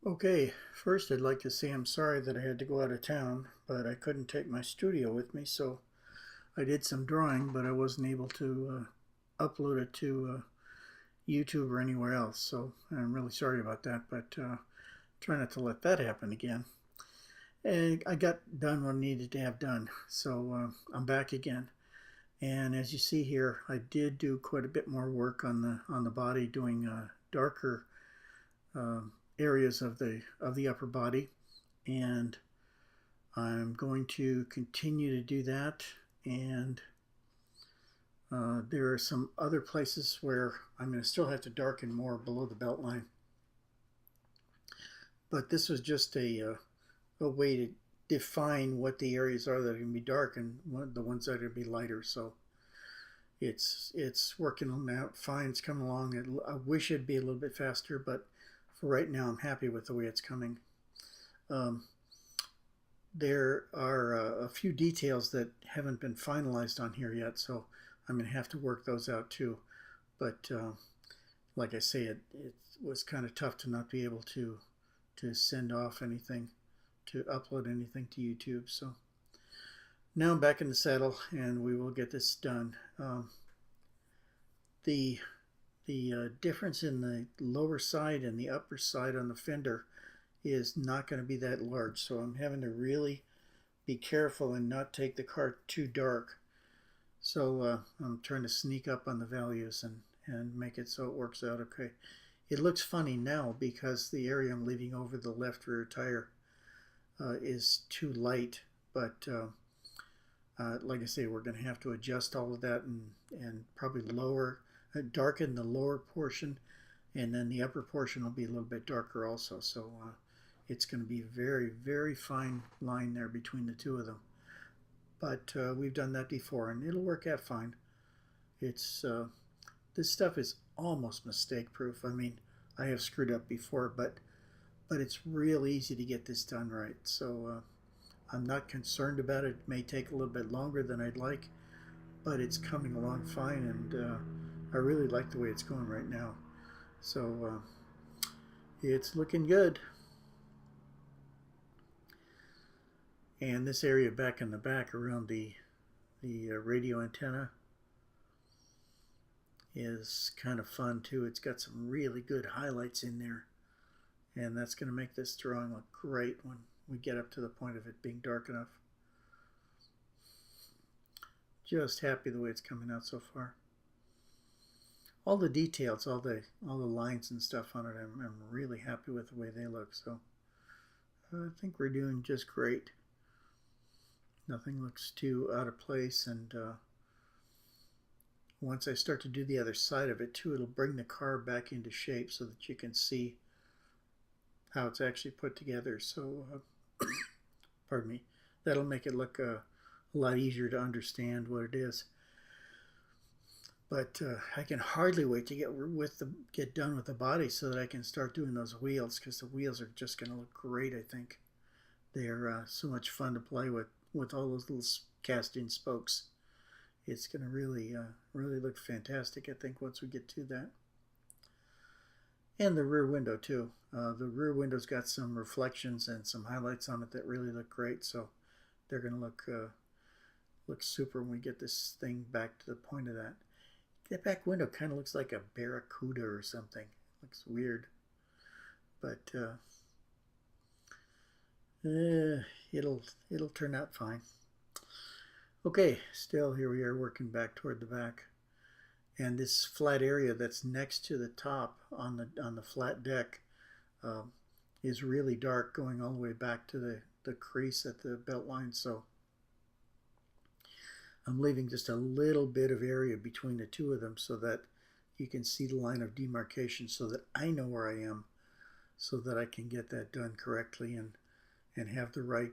Okay, first I'd like to say I'm sorry that I had to go out of town, but I couldn't take my studio with me, so I did some drawing, but I wasn't able to upload it to YouTube or anywhere else, so I'm really sorry about that, but try not to let that happen again. And I got done what I needed to have done, so I'm back again. And as you see here, I did do quite a bit more work on the body, doing darker um, areas of the upper body, and I'm going to continue to do that. And there are some other places where I'm going to still have to darken more below the belt line. But this was just a way to define what the areas are that are going to be dark and the ones that are going to be lighter. So it's working out fine. It's coming along. I wish it'd be a little bit faster, but for right now, I'm happy with the way it's coming. Um, there are a few details that haven't been finalized on here yet, so I'm going to have to work those out too. But like I say, it was kind of tough to not be able to send off anything, to upload anything to YouTube. So now I'm back in the saddle, and we will get this done. The difference in the lower side and the upper side on the fender is not going to be that large, so I'm having to really be careful and not take the car too dark. So I'm trying to sneak up on the values and make it so it works out okay. It looks funny now because the area I'm leaving over the left rear tire is too light, but like I say, we're going to have to adjust all of that and probably darken the lower portion, and then the upper portion will be a little bit darker also. So it's going to be a very, very fine line there between the two of them. But we've done that before, and it'll work out fine. It's this stuff is almost mistake proof. I mean, I have screwed up before, but it's real easy to get this done right. So I'm not concerned about it. It may take a little bit longer than I'd like, but it's coming along fine, and I really like the way it's going right now. So it's looking good. And this area back in the back around the radio antenna is kind of fun too. It's got some really good highlights in there, and that's going to make this drawing look great when we get up to the point of it being dark enough. Just happy the way it's coming out so far. All the details, all the lines and stuff on it, I'm really happy with the way they look. So I think we're doing just great. Nothing looks too out of place, and once I start to do the other side of it too, it'll bring the car back into shape so that you can see how it's actually put together. So pardon me, that'll make it look a lot easier to understand what it is. But I can hardly wait to get done with the body so that I can start doing those wheels, because the wheels are just going to look great. I think they're so much fun to play with all those little casting spokes. It's going to really look fantastic, I think, once we get to that. And the rear window too. The rear window's got some reflections and some highlights on it that really look great. So they're going to look super when we get this thing back to the point of that. That back window kind of looks like a barracuda or something. Looks weird, but it'll turn out fine. Okay, still here we are working back toward the back, and this flat area that's next to the top on the flat deck is really dark, going all the way back to the crease at the belt line. So I'm leaving just a little bit of area between the two of them so that you can see the line of demarcation, so that I know where I am, so that I can get that done correctly and have the right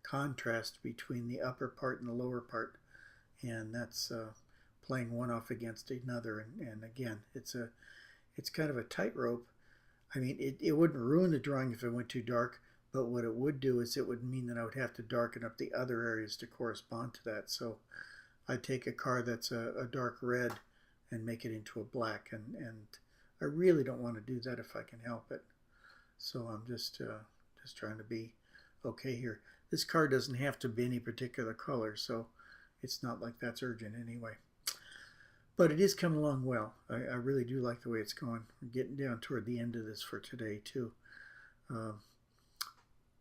contrast between the upper part and the lower part. And that's playing one off against another. And again, it's kind of a tightrope. I mean, it wouldn't ruin the drawing if it went too dark, but what it would do is it would mean that I would have to darken up the other areas to correspond to that. So I'd take a car that's a dark red and make it into a black, and I really don't want to do that if I can help it. So I'm just trying to be okay here. This car doesn't have to be any particular color, so it's not like that's urgent anyway. But it is coming along well. I really do like the way it's going. We're getting down toward the end of this for today too.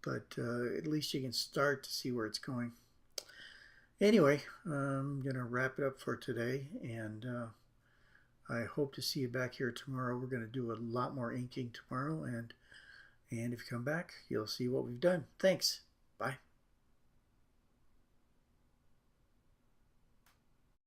But at least you can start to see where it's going. Anyway, I'm going to wrap it up for today, and I hope to see you back here tomorrow. We're going to do a lot more inking tomorrow, and if you come back, you'll see what we've done. Thanks. Bye.